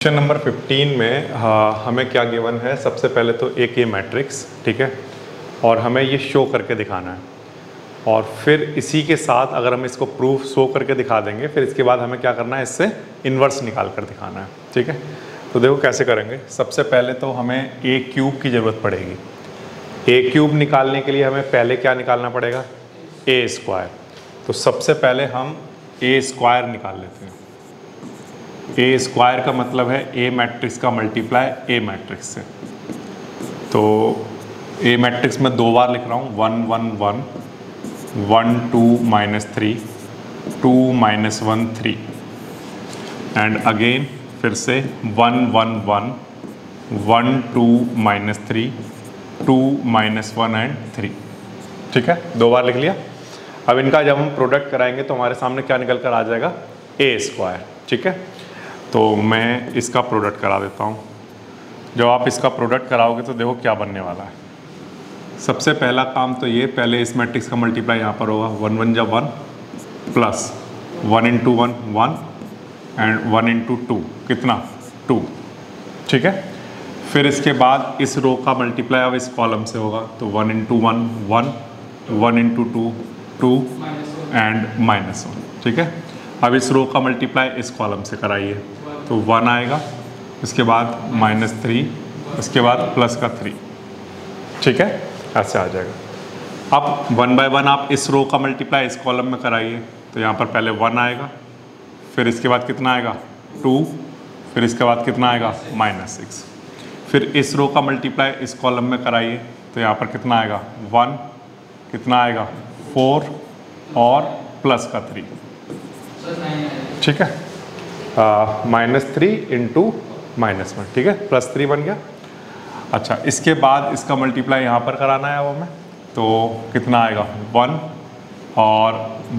Question number 15 में हमें क्या गिवन है। सबसे पहले तो एक ये मैट्रिक्स, ठीक है, और हमें ये शो करके दिखाना है, और फिर इसी के साथ अगर हम इसको प्रूफ शो करके दिखा देंगे, फिर इसके बाद हमें क्या करना है, इससे इन्वर्स निकाल कर दिखाना है। ठीक है, तो देखो कैसे करेंगे। सबसे पहले तो हमें ए क्यूब की ज़रूरत पड़ेगी। ए क्यूब निकालने के लिए हमें पहले क्या निकालना पड़ेगा, ए स्क्वायर। तो सबसे पहले हम ए स्क्वायर निकाल लेते हैं। ए स्क्वायर का मतलब है ए मैट्रिक्स का मल्टीप्लाई ए मैट्रिक्स से। तो ए मैट्रिक्स में दो बार लिख रहा हूँ, 1 1 1 1 2 -3 2 -1 3 एंड अगेन फिर से 1 1 1 1 2 -3 2 -1 एंड 3। ठीक है, दो बार लिख लिया। अब इनका जब हम प्रोडक्ट कराएंगे तो हमारे सामने क्या निकल कर आ जाएगा, ए स्क्वायर। ठीक है, तो मैं इसका प्रोडक्ट करा देता हूँ। जब आप इसका प्रोडक्ट कराओगे तो देखो क्या बनने वाला है। सबसे पहला काम तो ये, पहले इस मैट्रिक्स का मल्टीप्लाई यहाँ पर होगा, 1 1 जा 1 प्लस 1 × 1 1 एंड 1 × 2 कितना 2। ठीक है, फिर इसके बाद इस रो का मल्टीप्लाई अब इस कॉलम से होगा, तो 1 × 1 1 1 × 2 2 एंड -1। ठीक है, अब इस रो का मल्टीप्लाई इस कॉलम से कराइए, तो 1 आएगा, इसके बाद -3, उसके बाद प्लस का 3। ठीक है, ऐसे आ जाएगा। अब 1 बाय 1 आप इस रो का मल्टीप्लाई इस कॉलम में कराइए, तो यहाँ पर पहले 1 आएगा, फिर इसके बाद कितना आएगा 2, फिर इसके बाद कितना आएगा -6। फिर इस रो का मल्टीप्लाई इस कॉलम में कराइए, तो यहाँ पर कितना आएगा 1, कितना आएगा 4 और प्लस का 3। ठीक है, -3 × -1। ठीक है, +3 बन गया। अच्छा, इसके बाद इसका मल्टीप्लाई यहाँ पर कराना है अब हमें, तो कितना आएगा 1 और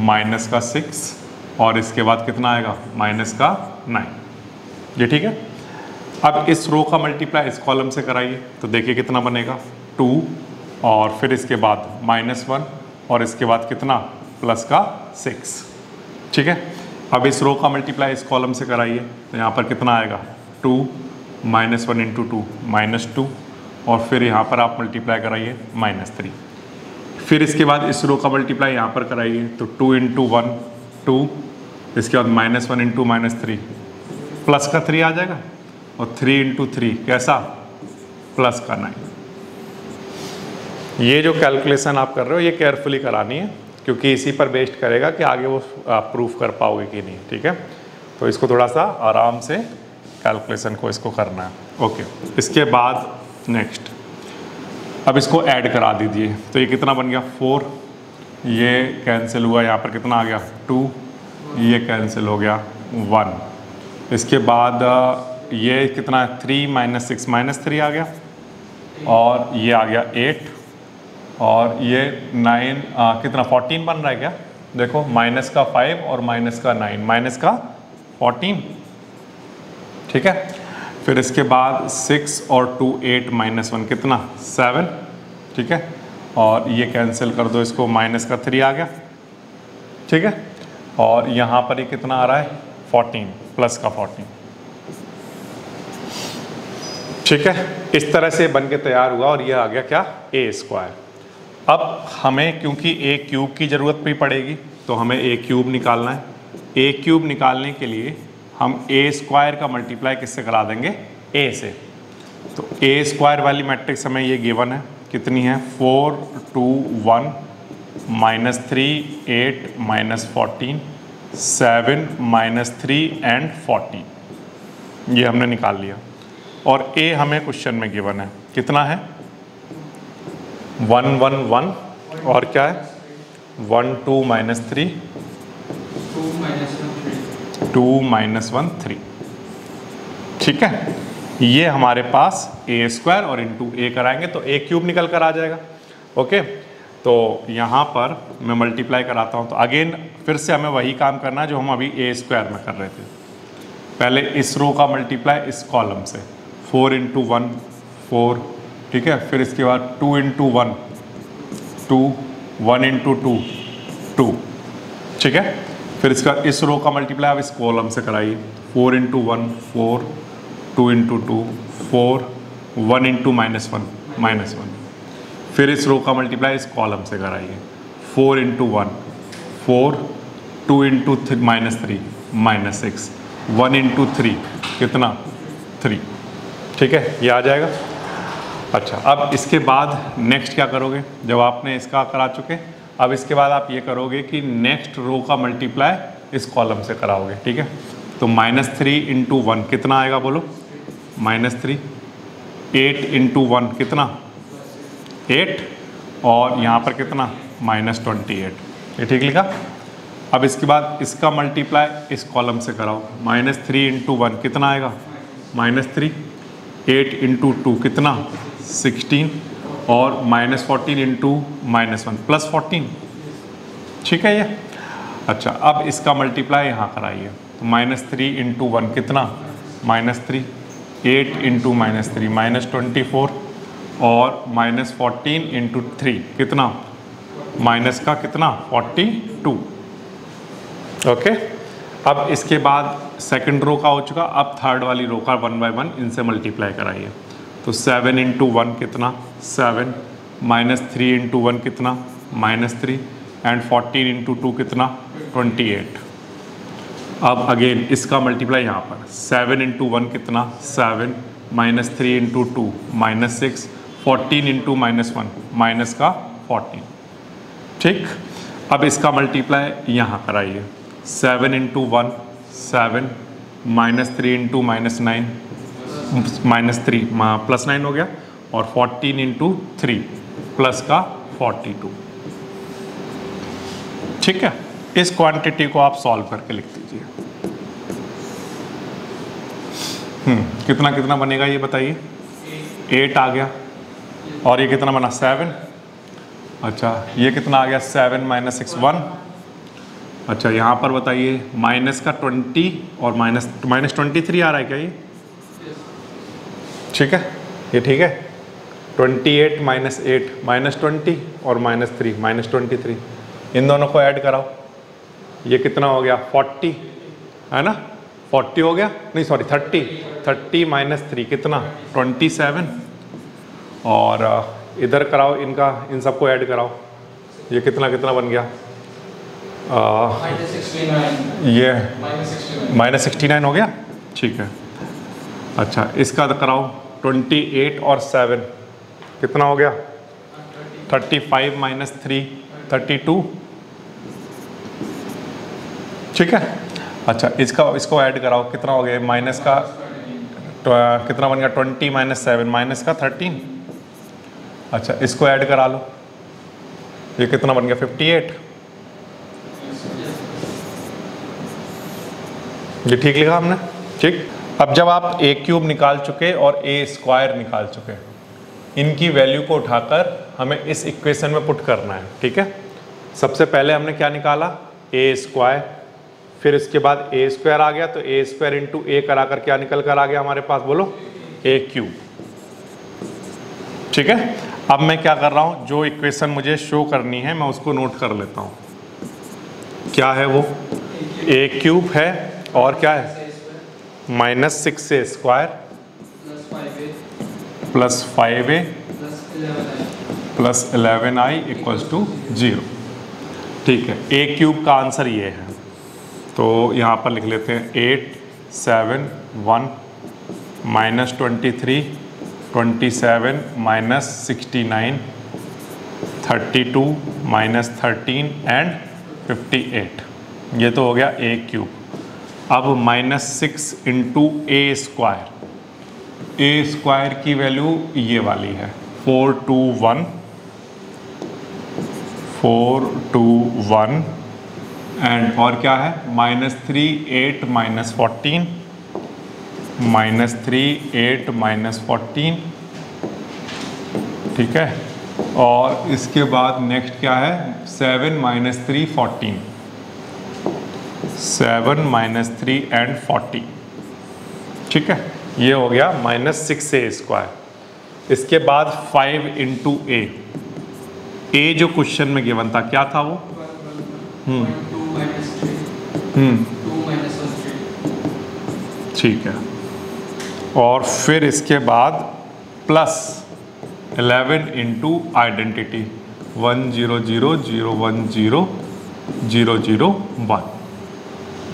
-6 और इसके बाद कितना आएगा -9। ये ठीक है। अब इस रो का मल्टीप्लाई इस कॉलम से कराइए, तो देखिए कितना बनेगा 2 और फिर इसके बाद -1 और इसके बाद कितना प्लस का 6। ठीक है, अब इस रो का मल्टीप्लाई इस कॉलम से कराइए, तो यहाँ पर कितना आएगा 2 -1 × 2 -2 और फिर यहाँ पर आप मल्टीप्लाई कराइए -3। फिर इसके बाद इस रो का मल्टीप्लाई यहाँ पर कराइए, तो 2 × 1 2, इसके बाद -1 × -3 प्लस का 3 आ जाएगा, और 3 × 3 कैसा प्लस का 9। ये जो कैलकुलेशन आप कर रहे हो ये केयरफुली करानी है, क्योंकि इसी पर बेस्ड करेगा कि आगे वो प्रूफ कर पाओगे कि नहीं। ठीक है, तो इसको थोड़ा सा आराम से कैलकुलेशन को इसको करना है। ओके, इसके बाद नेक्स्ट अब इसको ऐड करा दीजिए, तो ये कितना बन गया 4, ये कैंसिल हुआ, यहाँ पर कितना आ गया 2, ये कैंसिल हो गया 1। इसके बाद ये कितना है 3 -6 -3 आ गया, और ये आ गया 8 और ये 9 कितना 14 बन रहा है क्या, देखो -5 और -9 -14। ठीक है, फिर इसके बाद 6 और 2 8 -1 कितना 7। ठीक है, और ये कैंसिल कर दो, इसको -3 आ गया। ठीक है, और यहाँ पर ये कितना आ रहा है 14 प्लस का 14। ठीक है, इस तरह से बन के तैयार हुआ, और ये आ गया क्या ए स्क्वायर। अब हमें क्योंकि ए क्यूब की ज़रूरत भी पड़ेगी, तो हमें ए क्यूब निकालना है। ए क्यूब निकालने के लिए हम ए स्क्वायर का मल्टीप्लाई किससे करा देंगे, ए से। तो ए स्क्वायर वाली मैट्रिक्स हमें ये गिवन है, कितनी है 4 2 1 -3 8 -14 7 -3 एंड 14। ये हमने निकाल लिया, और ए हमें क्वेश्चन में गिवन है, कितना है 1 1 1 और क्या है 1 2 -3 2 -1 3। ठीक है, ये हमारे पास ए स्क्वायर और इंटू ए कराएंगे तो ए क्यूब निकल कर आ जाएगा। ओके, तो यहाँ पर मैं मल्टीप्लाई कराता हूँ, तो अगेन फिर से हमें वही काम करना है जो हम अभी ए स्क्वायर में कर रहे थे। पहले इस रो का मल्टीप्लाई इस कॉलम से, 4 × 1 4। ठीक है, फिर इसके बाद 2 × 1 2 1 × 2 2। ठीक है, फिर इसका इस रो का मल्टीप्लाई आप इस कॉलम से कराइए, 4 × 1 4 2 इंटू 2 4, 1 इंटू -1 -1। फिर इस रो का मल्टीप्लाई इस कॉलम से कराइए, 4 इंटू 1 4, 2 इंटू -3 -6, 1 इंटू 3 कितना 3। ठीक है, ये आ जाएगा। अच्छा, अब इसके बाद नेक्स्ट क्या करोगे, जब आपने इसका करा चुके, अब इसके बाद आप ये करोगे कि नेक्स्ट रो का मल्टीप्लाई इस कॉलम से कराओगे। ठीक है, तो -3 इंटू 1 कितना आएगा बोलो, -3। 8 इंटू 1 कितना 8, और यहाँ पर कितना -28। ये ठीक लिखा। अब इसके बाद इसका मल्टीप्लाई इस कॉलम से कराओ, -3 इंटू 1 कितना आएगा -3, 8 इंटू 2 कितना 16, और -14 इंटू -1 +14। ठीक है ये। अच्छा, अब इसका मल्टीप्लाई यहाँ कराइए, तो -3 इंटू 1 कितना -3, 8 इंटू -3 -24, और -14 इंटू 3 कितना माइनस का कितना 42। ओके, अब इसके बाद सेकंड रो का हो चुका, अब थर्ड वाली रो का 1 बाय 1 इनसे मल्टीप्लाई कराइए। तो 7 इंटू 1 कितना 7, -3 इंटू 1 कितना -3, एंड 14 इंटू 2 कितना 28। अब अगेन इसका मल्टीप्लाई यहाँ पर 7 इंटू 1 कितना 7, -3 इंटू 2 -6, 14 इंटू -1 माइनस का 14। ठीक, अब इसका मल्टीप्लाई यहाँ कराइए, 7 इंटू 1 7, -3 इंटू -9 -3 +9 हो गया, और 14 इंटू 3 प्लस का 42। ठीक है, इस क्वांटिटी को आप सॉल्व करके लिख दीजिए। कितना कितना बनेगा ये बताइए। 8 आ गया, और ये कितना बना 7। अच्छा, ये कितना आ गया 7 - 6 1। अच्छा, यहाँ पर बताइए माइनस का 20 और -23 आ रहा है क्या ये। ठीक है, ये ठीक है। 28 - 8 -20 और -3 -23, इन दोनों को ऐड कराओ, ये कितना हो गया 40 है ना, 40 हो गया, नहीं सॉरी 30 - 3 कितना 27, और इधर कराओ इनका, इन सबको ऐड कराओ, ये कितना कितना बन गया ये -69 हो गया। ठीक है, अच्छा इसका कराओ 28 और 7 कितना हो गया 35 - 3 32। ठीक है, अच्छा इसको ऐड कराओ, कितना हो गया माइनस का कितना बन गया 20 - 7 माइनस का 13। अच्छा, इसको ऐड करा लो, ये कितना बन गया 58। ये ठीक लिखा हमने। ठीक, अब जब आप a³ निकाल चुके और a² निकाल चुके, इनकी वैल्यू को उठाकर हमें इस इक्वेशन में पुट करना है। ठीक है, सबसे पहले हमने क्या निकाला a², फिर इसके बाद a² आ गया, तो a² इंटू a कराकर क्या निकल कर आ गया हमारे पास बोलो a³। ठीक है, अब मैं क्या कर रहा हूँ, जो इक्वेशन मुझे शो करनी है मैं उसको नोट कर लेता हूँ। क्या है वो, a³ है और क्या है -6a² plus 5a plus 11i = 0। ठीक है, a³ का आंसर ये है, तो यहाँ पर लिख लेते हैं 8 7 1 -23 27 -69 32 -13 एंड 58। ये तो हो गया a³। अब -6 इंटू a² की वैल्यू ये वाली है 421 एंड और क्या है -3 8 -14 -3 8 -14। ठीक है, और इसके बाद नेक्स्ट क्या है 7 - 3 14 7 -3 एंड 40। ठीक है, ये हो गया -6a²। इसके बाद 5 इंटू a जो क्वेश्चन में गिवन था क्या था वो 2 - 3 ठीक है, और फिर इसके बाद प्लस 11 इंटू आइडेंटिटी 10000100001।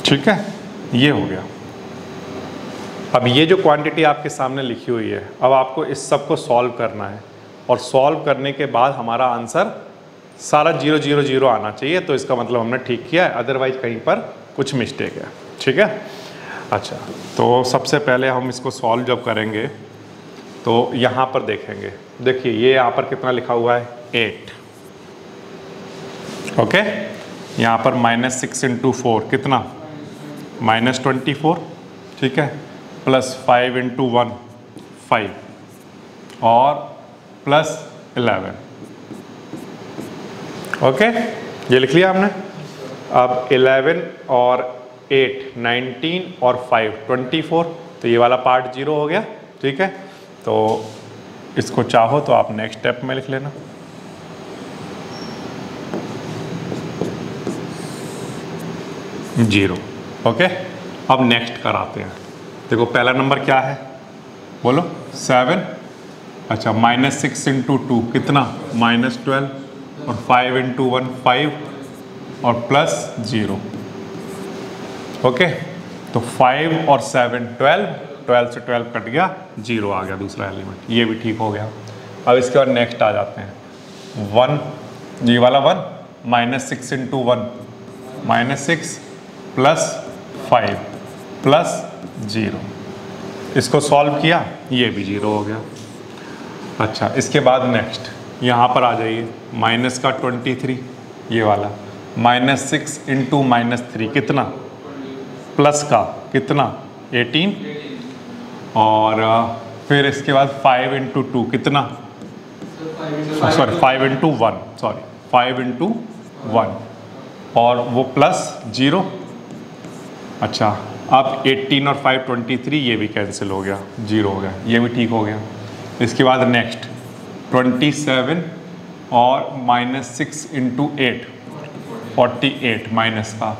ठीक है, ये हो गया। अब ये जो क्वांटिटी आपके सामने लिखी हुई है, अब आपको इस सब को सॉल्व करना है, और सॉल्व करने के बाद हमारा आंसर सारा 000 आना चाहिए। तो इसका मतलब हमने ठीक किया है, अदरवाइज कहीं पर कुछ मिस्टेक है। ठीक है, अच्छा, तो सबसे पहले हम इसको सॉल्व जब करेंगे तो यहाँ पर देखेंगे, देखिए ये यहाँ पर कितना लिखा हुआ है 8, ओके। यहाँ पर -6 इंटू 4 कितना -24, ठीक है, प्लस 5 इंटू 1 5 और प्लस 11, ओके, ये लिख लिया हमने। अब 11 और 8 19 और 5 24, तो ये वाला पार्ट 0 हो गया। ठीक है, तो इसको चाहो तो आप नेक्स्ट स्टेप में लिख लेना। Zero, okay. अब नेक्स्ट कराते हैं। देखो पहला नंबर क्या है, बोलो 7। अच्छा, -6 इंटू 2 कितना -12 और 5 इंटू 1 5 और प्लस 0, ओके। तो 5 और 7 12 से 12 कट गया, 0 आ गया दूसरा एलिमेंट, ये भी ठीक हो गया। अब इसके बाद नेक्स्ट आ जाते हैं 1, ये वाला 1 -6 इंटू 1 -6 प्लस 5 प्लस 0, इसको सॉल्व किया, ये भी 0 हो गया। अच्छा, इसके बाद नेक्स्ट यहाँ पर आ जाइए, माइनस का 23, ये वाला -6 इंटू -3 कितना, प्लस का कितना 18, और फिर इसके बाद 5 इंटू 2 कितना, सॉरी 5 इंटू 1, सॉरी 5 इंटू 1 और वो प्लस 0। अच्छा, अब 18 और 5 23, ये भी कैंसिल हो गया, 0 हो गया, ये भी ठीक हो गया। इसके बाद नेक्स्ट 27 और -6 इंटू 8 48 माइनस का,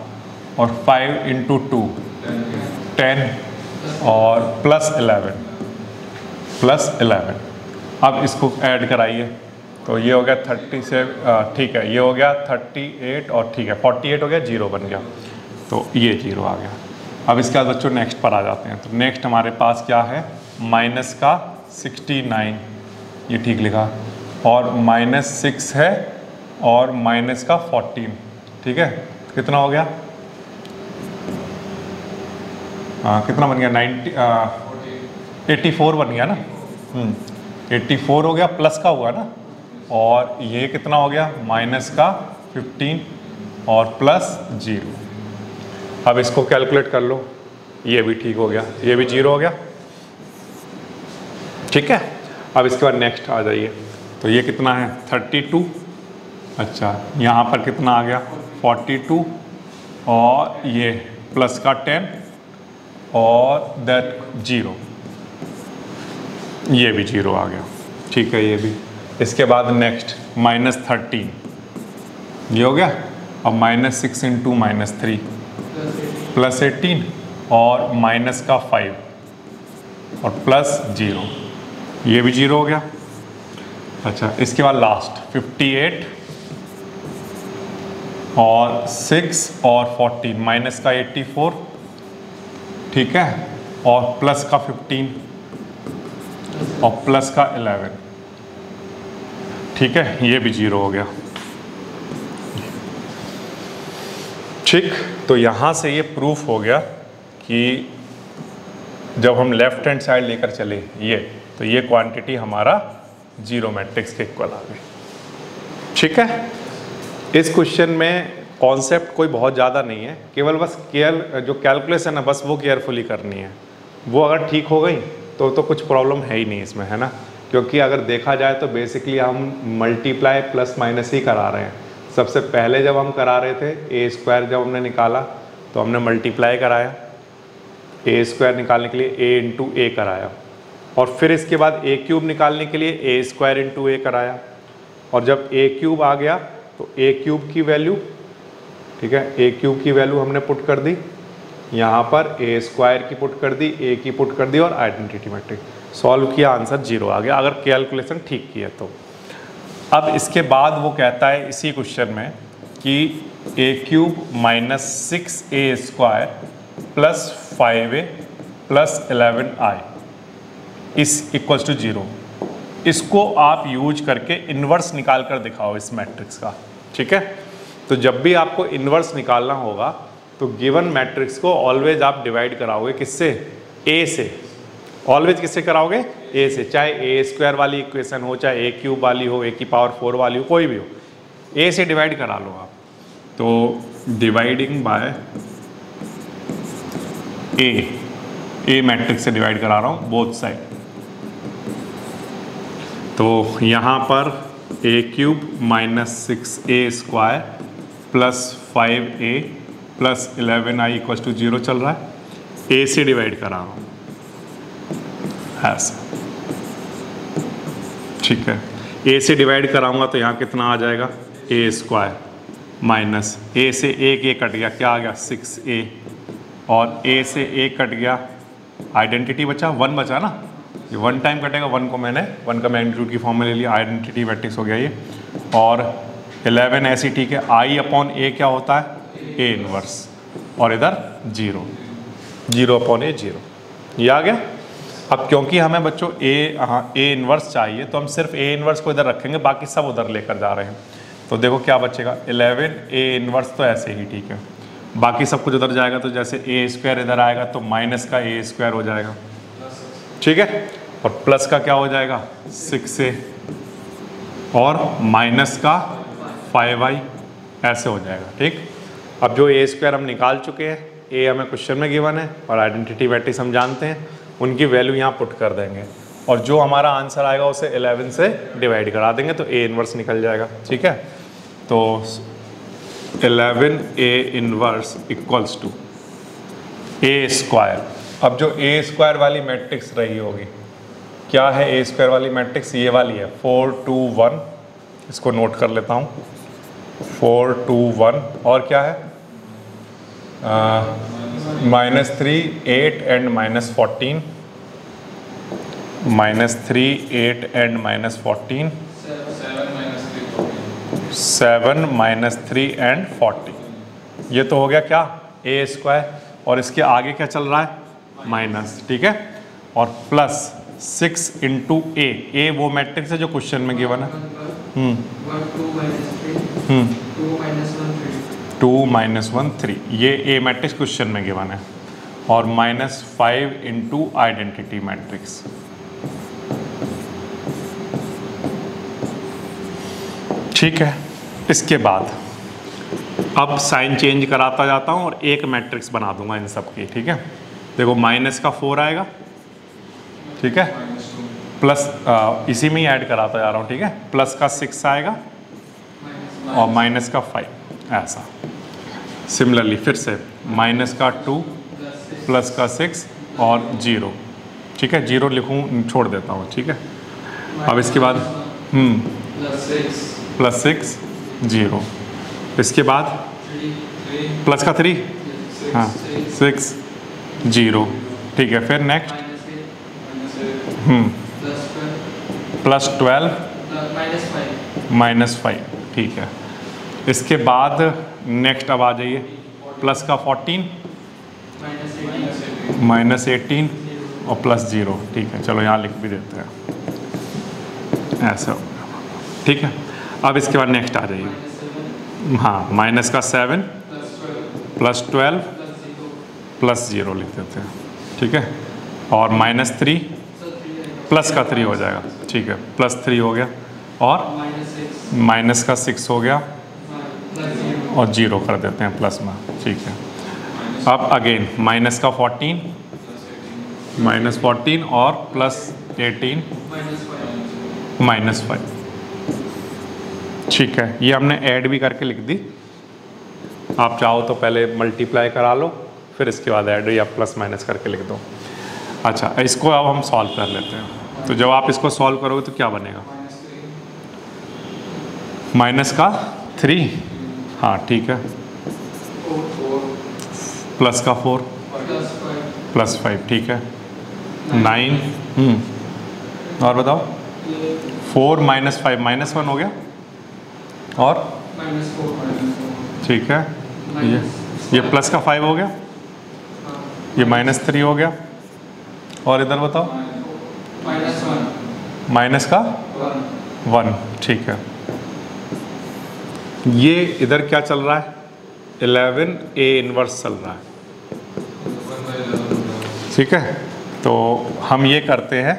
और 5 इंटू 2 10 और प्लस 11। अब इसको ऐड कराइए, तो ये हो गया 37, ठीक है, ये हो गया 38 और ठीक है 48 हो गया, 0 बन गया, तो ये 0 आ गया। अब इसके बाद बच्चों नेक्स्ट पर आ जाते हैं। तो नेक्स्ट हमारे पास क्या है, माइनस का 69, ये ठीक लिखा, और -6 है और माइनस का 14, ठीक है, कितना हो गया, कितना बन गया 84 बन गया ना, 84 हो गया, प्लस का हुआ ना, और ये कितना हो गया माइनस का 15 और प्लस 0। अब इसको कैलकुलेट कर लो, ये भी ठीक हो गया, ये भी 0 हो गया। ठीक है, अब इसके बाद नेक्स्ट आ जाइए, तो ये कितना है 32। अच्छा, यहाँ पर कितना आ गया 42 और ये प्लस का 10 और दैट 0, ये भी 0 आ गया। ठीक है, ये भी। इसके बाद नेक्स्ट -13, ये हो गया। अब -6 इंटू -3 प्लस 18 और माइनस का 5 और प्लस 0, ये भी 0 हो गया। अच्छा, इसके बाद लास्ट 58 और 6 और 14 माइनस का 84, ठीक है, और प्लस का 15 और प्लस का 11, ठीक है, ये भी 0 हो गया। ठीक, तो यहाँ से ये प्रूफ हो गया कि जब हम लेफ्ट हैंड साइड लेकर चले ये, तो ये क्वांटिटी हमारा 0 मैट्रिक्स के इक्वल आ गई। ठीक है, इस क्वेश्चन में कॉन्सेप्ट कोई बहुत ज़्यादा नहीं है, केवल बस जो कैलकुलेशन है बस वो केयरफुली करनी है। वो अगर ठीक हो गई तो कुछ प्रॉब्लम है ही नहीं इसमें, है ना, क्योंकि अगर देखा जाए तो बेसिकली हम मल्टीप्लाई प्लस माइनस ही करा रहे हैं। सबसे पहले जब हम करा रहे थे a² जब हमने निकाला तो हमने मल्टीप्लाई कराया, a² निकालने के लिए a इंटू ए कराया, और फिर इसके बाद a³ निकालने के लिए a² इंटू ए कराया, और जब a³ आ गया तो a³ की वैल्यू, ठीक है, a³ की वैल्यू हमने पुट कर दी यहाँ पर ए स्क्वायर की पुट कर दी, ए की पुट कर दी और आइडेंटिटी मैट्रिक्स सॉल्व किया, आंसर 0 आ गया अगर कैलकुलेशन ठीक की है तो। अब इसके बाद वो कहता है इसी क्वेश्चन में कि A cube minus 6a square plus 5a plus 11i इस इक्वल्स टू 0। इसको आप यूज करके इन्वर्स निकाल कर दिखाओ इस मैट्रिक्स का, ठीक है। तो जब भी आपको इन्वर्स निकालना होगा तो गिवन मैट्रिक्स को ऑलवेज आप डिवाइड कराओगे किससे, ए से। ऑलवेज किससे कराओगे, ए से, चाहे ए स्क्वायर वाली इक्वेशन हो, चाहे ए क्यूब वाली हो, ए की पावर 4 वाली हो, कोई भी हो, ए से डिवाइड करा लो आप। तो डिवाइडिंग बाय ए मैट्रिक्स से डिवाइड करा रहा हूँ बोथ साइड। तो यहाँ पर A cube minus 6a square plus 5a plus 11i equals to 0 चल रहा है, ए से डिवाइड करा रहा हूँ ऐसा, ठीक है। ए से डिवाइड कराऊंगा तो यहाँ कितना आ जाएगा, ए स्क्वायर माइनस ए से ए कट गया, क्या आ गया 6a, और ए से ए कट गया, आइडेंटिटी बचा 1 बचा ना, ये 1 टाइम कटेगा, 1 को मैंने 1 का मैग्नीट्यूड की फॉर्म में ले लिया, आइडेंटिटी मैट्रिक्स हो गया ये। और 11 ऐसी, ठीक है। आई अपॉन ए क्या होता है, ए इनवर्स, और इधर 0 अपॉन ए 0, ये आ गया। अब क्योंकि हमें बच्चों ए इनवर्स चाहिए तो हम सिर्फ ए इनवर्स को इधर रखेंगे, बाकी सब उधर लेकर जा रहे हैं। तो देखो क्या बचेगा, 11 ए इनवर्स तो ऐसे ही, ठीक है। बाकी सब कुछ उधर जाएगा, तो जैसे ए स्क्वायर इधर आएगा तो माइनस का ए स्क्वायर हो जाएगा, ठीक है। और प्लस का क्या हो जाएगा 6a, और माइनस का 5i ऐसे हो जाएगा, ठीक। अब जो ए स्क्वायर हम निकाल चुके हैं, ए हमें क्वेश्चन में गिवन है और आइडेंटिटी मैट्रिक्स हम जानते हैं, उनकी वैल्यू यहाँ पुट कर देंगे और जो हमारा आंसर आएगा उसे 11 से डिवाइड करा देंगे तो ए इनवर्स निकल जाएगा, ठीक है। तो 11a inverse equals to A square. अब जो ए स्क्वायर वाली मैट्रिक्स रही होगी, क्या है ए स्क्वायर वाली मैट्रिक्स, ये वाली है 4 2 1, इसको नोट कर लेता हूँ, 4 2 1, और क्या है -3 8 एंड -14, -3 8 एंड -14, 7 -3 एंड 40। ये तो हो गया क्या ए स्क्वायर, और इसके आगे क्या चल रहा है माइनस, ठीक है। और प्लस 6 इंटू ए वो मैट्रिक्स है जो क्वेश्चन में गिवन है, 2 -1 3, ये ए मैट्रिक्स क्वेश्चन में गिवन है, और -5 इंटू आइडेंटिटी मैट्रिक्स। ठीक है, इसके बाद अब साइन चेंज कराता जाता हूँ और एक मैट्रिक्स बना दूंगा इन सब की, ठीक है। देखो माइनस का 4 आएगा, ठीक है, प्लस इसी में ही ऐड कराता जा रहा हूँ, ठीक है। प्लस का 6 आएगा और माइनस का 5, ऐसा। सिमिलरली फिर से माइनस का 2, प्लस का 6 और 0, ठीक है। 0 लिखूँ, छोड़ देता हूँ, ठीक है। अब इसके बाद प्लस 6 0, इसके बाद प्लस का 3, हाँ 6 0, ठीक है। फिर नेक्स्ट प्लस 12 -5, ठीक है। इसके बाद नेक्स्ट अब आ जाइए, प्लस का 14 -18 और प्लस 0, ठीक है। चलो यहाँ लिख भी देते हैं, ऐसा, ठीक है। अब इसके बाद नेक्स्ट आ जाइए, हाँ माइनस का 7 प्लस 12 प्लस 0 लिख देते हैं, ठीक है। और -3 प्लस का 3 हो जाएगा, ठीक है, प्लस 3 हो गया, और माइनस का 6 हो गया और 0 कर देते हैं प्लस में, ठीक है। अब अगेन माइनस का 14 -14 और प्लस 18 -5, ठीक है। ये हमने ऐड भी करके लिख दी, आप चाहो तो पहले मल्टीप्लाई करा लो, फिर इसके बाद ऐड या प्लस माइनस करके लिख दो। अच्छा, इसको अब हम सॉल्व कर लेते हैं। तो जब आप इसको सॉल्व करोगे तो क्या बनेगा, माइनस का 3, हाँ ठीक है, प्लस का 4, +5, ठीक है। 9, और बताओ 4 - 5 -1 हो गया, और ठीक है, ये प्लस का 5 हो गया, ये -3 हो गया, और इधर बताओ माइनस का 1, ठीक है। ये इधर क्या चल रहा है, 11A इन्वर्स चल रहा है, ठीक है। तो हम ये करते हैं,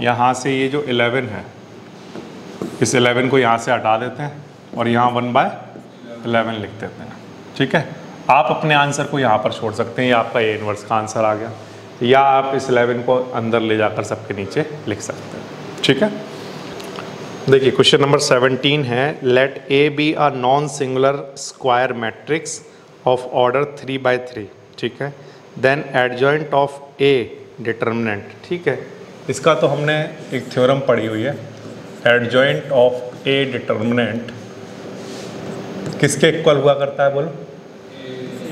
यहाँ से ये जो 11 है, इस 11 को यहाँ से हटा देते हैं और यहाँ 1/11 लिख देते हैं, ठीक है। आप अपने आंसर को यहाँ पर छोड़ सकते हैं, ये आपका ए इन्वर्स का आंसर आ गया, या आप इस 11 को अंदर ले जाकर सबके नीचे लिख सकते हैं, ठीक है। देखिए क्वेश्चन नंबर 17 है, let A be a non singular square matrix of order 3/3, ठीक है। Then adjoint of A determinant, ठीक है। इसका तो हमने एक थ्योरम पढ़ी हुई है, एडजॉइंट ऑफ ए डिटर्मिनेंट किसके इक्वल हुआ करता है, बोलो,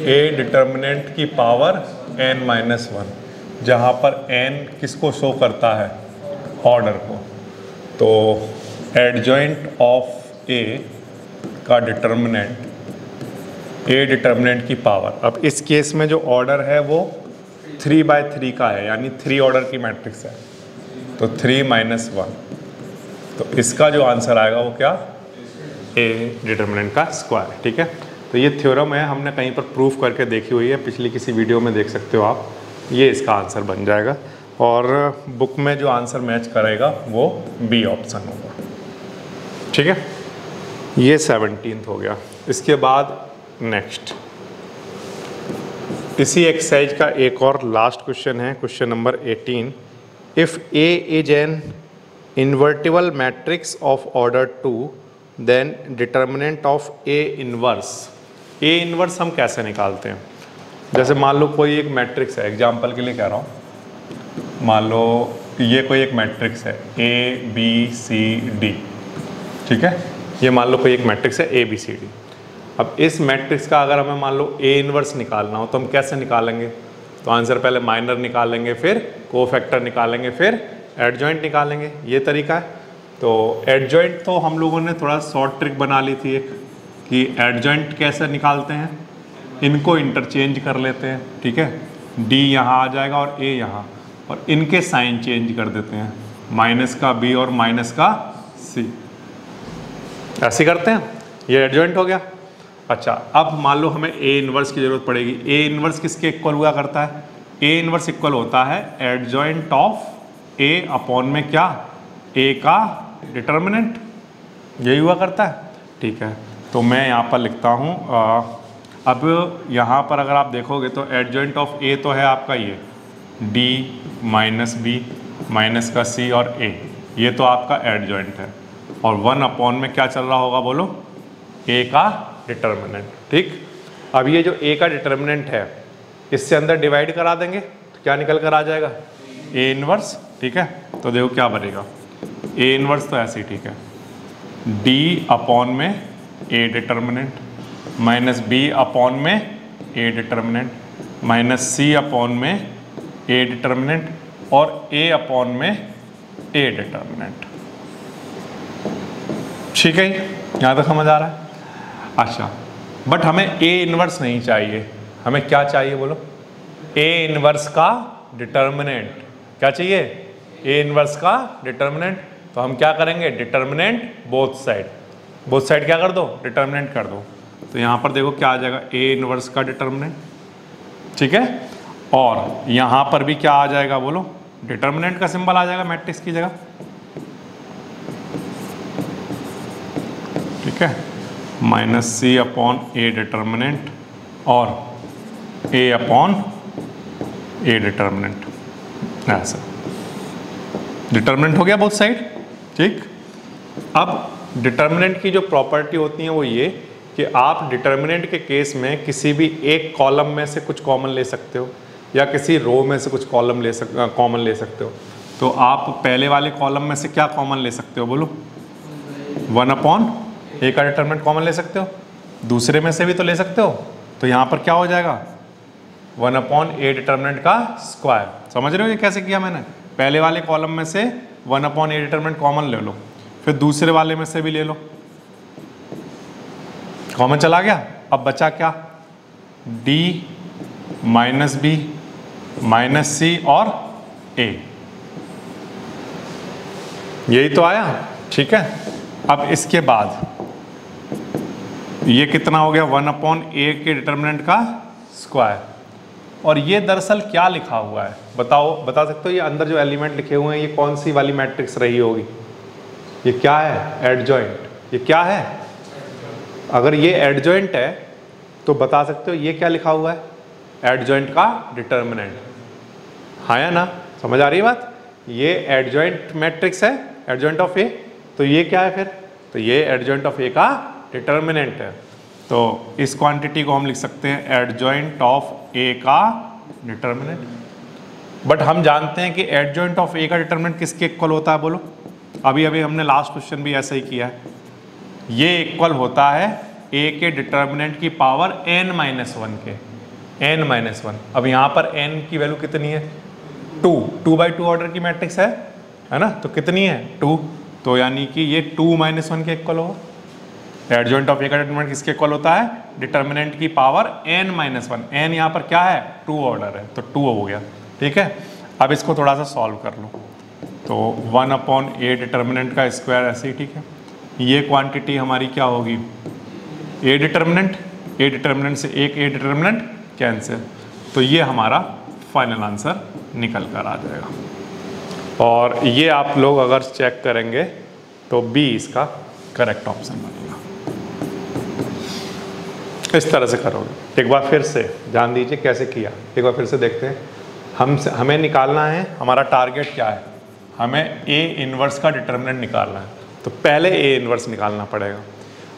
ए डिटर्मिनेंट की पावर n-1, जहाँ पर n किसको शो करता है, ऑर्डर को। तो एडजॉइंट ऑफ ए का डिटर्मिनेंट, ए डिटर्मिनेंट की पावर, अब इस केस में जो ऑर्डर है वो 3/3 का है, यानी 3 ऑर्डर की मैट्रिक्स है, तो 3 - 1, तो इसका जो आंसर आएगा वो क्या, ए डिटर्मिनेंट का स्क्वायर, ठीक है। तो ये थ्योरम है, हमने कहीं पर प्रूफ करके देखी हुई है, पिछली किसी वीडियो में देख सकते हो आप, ये इसका आंसर बन जाएगा, और बुक में जो आंसर मैच करेगा वो बी ऑप्शन होगा, ठीक है। ये 17 हो गया। इसके बाद नेक्स्ट इसी एक्सरसाइज का एक और लास्ट क्वेश्चन है, question number 18, if A is an invertible matrix of order 2 then determinant of A inverse. A inverse हम कैसे निकालते हैं, जैसे मान लो कोई एक मैट्रिक्स है, एग्जांपल के लिए कह रहा हूँ, मान लो ये कोई एक मैट्रिक्स है ABCD, ठीक है। ये मान लो कोई एक मैट्रिक्स है ABCD। अब इस मैट्रिक्स का अगर हमें मान लो ए इन्वर्स निकालना हो तो हम कैसे निकालेंगे, तो आंसर पहले माइनर निकालेंगे, फिर कोफैक्टर निकालेंगे, फिर एडजॉइंट निकालेंगे, ये तरीका है। तो एडजॉइंट तो हम लोगों ने थोड़ा शॉर्ट ट्रिक बना ली थी एक, कि एडजॉइंट कैसे निकालते हैं, इनको इंटरचेंज कर लेते हैं, ठीक है। D यहाँ आ जाएगा और A यहाँ, और इनके साइन चेंज कर देते हैं, माइनस का B और माइनस का C, ऐसे करते हैं, ये एडजॉइंट हो गया। अच्छा, अब मान लो हमें ए इन्वर्स की ज़रूरत पड़ेगी। ए इन्वर्स किसके इक्वल हुआ करता है, ए इन्वर्स इक्वल होता है एडजॉइंट ऑफ ए अपॉन में क्या, ए का डिटर्मिनेंट, यही हुआ करता है, ठीक है। तो मैं यहाँ पर लिखता हूँ, अब यहाँ पर अगर आप देखोगे तो एडजॉइंट ऑफ ए तो है आपका ये D माइनस B माइनस का C और A, ये तो आपका एडजॉइंट है, और 1 अपॉन में क्या चल रहा होगा, बोलो, A का डिटर्मिनेंट, ठीक। अब ये जो A का डिटर्मिनेंट है, इससे अंदर डिवाइड करा देंगे तो क्या निकल कर आ जाएगा, A इन्वर्स, ठीक है। तो देखो क्या बनेगा, A इन्वर्स तो ऐसे ही, ठीक है, D अपॉन में A determinant minus B upon में A determinant minus C upon में A डिटर्मिनेंट और A अपॉन में A डिटर्मिनेंट, ठीक है। यहाँ तक समझ आ रहा है। अच्छा, बट हमें A इन्वर्स नहीं चाहिए, हमें क्या चाहिए, बोलो, A इन्वर्स का डिटर्मिनेंट, क्या चाहिए, A इन्वर्स का डिटर्मिनेंट। तो हम क्या करेंगे, डिटर्मिनेंट बोथ साइड क्या कर दो, डिटर्मिनेंट कर दो। तो यहाँ पर देखो क्या आ जाएगा, A इन्वर्स का डिटर्मिनेंट, ठीक है, और यहाँ पर भी क्या आ जाएगा, बोलो, डिटर्मिनेंट का सिंबल आ जाएगा मैट्रिक्स की जगह, ठीक है, minus C upon A determinant और A अपॉन A डिटर्मिनेंट, ऐसा डिटर्मिनेंट हो गया बोथ साइड, ठीक। अब डिटर्मिनेंट की जो प्रॉपर्टी होती है वो ये कि आप डिटर्मिनेंट के केस में किसी भी एक कॉलम में से कुछ कॉमन ले सकते हो या किसी रो में से कुछ कॉमन ले सकते हो। तो आप पहले वाले कॉलम में से क्या कॉमन ले सकते हो, बोलो, 1 अपॉन A का डिटर्मिनेंट कॉमन ले सकते हो, दूसरे में से भी तो ले सकते हो। तो यहाँ पर क्या हो जाएगा, 1/a डिटर्मिनेंट का स्क्वायर। समझ रहे हो ये कैसे किया मैंने? पहले वाले कॉलम में से 1/a डिटर्मिनेंट कॉमन ले लो, फिर दूसरे वाले में से भी ले लो, कॉमन चला गया। अब बचा क्या? d minus b minus c और a, यही तो आया। ठीक है, अब इसके बाद ये कितना हो गया? 1/a के डिटर्मिनेंट का स्क्वायर। और ये दरअसल क्या लिखा हुआ है बताओ, बता सकते हो? ये अंदर जो एलिमेंट लिखे हुए हैं ये कौन सी वाली मैट्रिक्स रही होगी? ये क्या है? एडजॉइंट। ये क्या है? अगर ये एडजॉइंट है तो बता सकते हो ये क्या लिखा हुआ है? एडजॉइंट का डिटर्मिनेंट। हाँ या ना? समझ आ रही है बात? ये एडजॉइंट मैट्रिक्स है, एडजॉइंट ऑफ ए, तो ये क्या है फिर? तो ये एडजॉइंट ऑफ ए का डिटर्मिनेंट है। तो इस क्वांटिटी को हम लिख सकते हैं एडजॉइंट ऑफ ए का डिटर्मिनेंट। बट हम जानते हैं कि एडजॉइंट ऑफ ए का डिटर्मिनेंट किसके इक्वल होता है? बोलो। अभी अभी हमने लास्ट क्वेश्चन भी ऐसा ही किया है। ये इक्वल होता है ए के डिटर्मिनेंट की पावर n-1 के, n-1। अब यहाँ पर n की वैल्यू कितनी है? 2/2 ऑर्डर की मैट्रिक्स है ना? तो कितनी है? 2। तो यानी कि ये 2-1 के इक्वल होगा। एडजॉइंट ऑफ ए का डिटर्मिनेंट किसके इक्वल होता है? डिटर्मिनेंट की पावर n-1। n यहाँ पर क्या है? 2 ऑर्डर है, तो 2 हो गया। ठीक है, अब इसको थोड़ा सा सॉल्व कर लो। तो 1/a डिटर्मिनेंट का स्क्वायर ऐसे ही। ठीक है, ये क्वांटिटी हमारी क्या होगी? ए डिटर्मिनेंट से एक ए डिटर्मिनेंट कैंसिल, तो ये हमारा फाइनल आंसर निकल कर आ जाएगा। और ये आप लोग अगर चेक करेंगे तो बी इसका करेक्ट ऑप्शन बनेगा। इस तरह से करोगे। एक बार फिर से ध्यान दीजिए कैसे किया, एक बार फिर से देखते हैं। हमें निकालना है, हमारा टारगेट क्या है? हमें ए इनवर्स का डिटर्मिनेंट निकालना है, तो पहले ए इनवर्स निकालना पड़ेगा।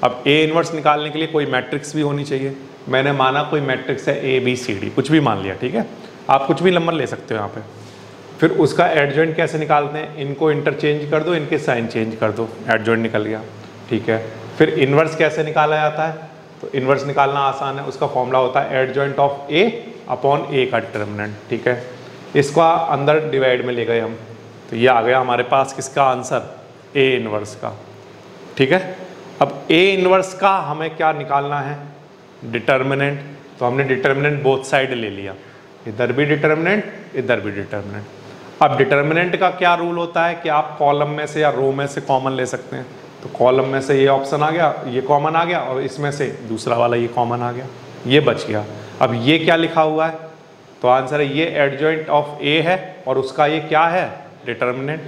अब ए इनवर्स निकालने के लिए कोई मैट्रिक्स भी होनी चाहिए। मैंने माना कोई मैट्रिक्स है ABCD, कुछ भी मान लिया। ठीक है, आप कुछ भी नंबर ले सकते हो यहाँ पे। फिर उसका एडजॉइंट कैसे निकालते हैं? इनको इंटरचेंज कर दो, इनके साइन चेंज कर दो, एडजॉइंट निकल गया। ठीक है, फिर इनवर्स कैसे निकाला जाता है? तो इनवर्स निकालना आसान है, उसका फॉर्मूला होता है adjoint of A upon A का डिटर्मिनेंट। ठीक है, इसका अंदर डिवाइड में ले गए हम, तो ये आ गया हमारे पास किसका आंसर? A इनवर्स का। ठीक है, अब A इनवर्स का हमें क्या निकालना है? डिटर्मिनेंट। तो हमने डिटर्मिनेंट बोथ साइड ले लिया, इधर भी डिटर्मिनेंट, इधर भी डिटर्मिनेंट। अब डिटर्मिनेंट का क्या रूल होता है कि आप कॉलम में से या रो में से कॉमन ले सकते हैं। तो कॉलम में से ये ऑप्शन आ गया, ये कॉमन आ गया, और इसमें से दूसरा वाला ये कॉमन आ गया, ये बच गया। अब ये क्या लिखा हुआ है? तो आंसर है ये एडजॉइंट ऑफ ए है, और उसका ये क्या है? डिटर्मिनेंट।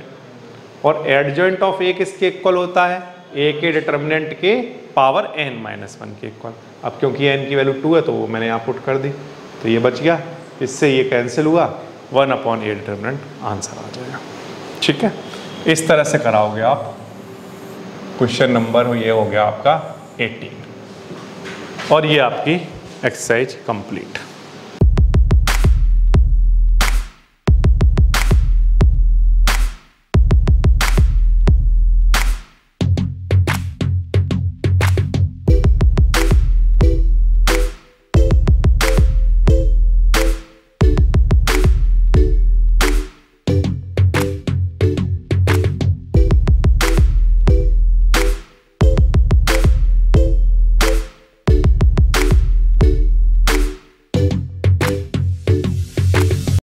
और एडजॉइंट ऑफ ए किसके इक्वल होता है? ए के डिटर्मिनेंट के पावर n-1 के इक्वल। अब क्योंकि n की वैल्यू 2 है तो वो मैंने यहाँ पुट कर दी, तो ये बच गया, इससे ये कैंसिल हुआ, 1/a डिटर्मिनेंट आंसर आ जाएगा। ठीक है, इस तरह से कराओगे आप। क्वेश्चन नंबर ये हो गया आपका 18, और ये आपकी एक्सरसाइज कंप्लीट।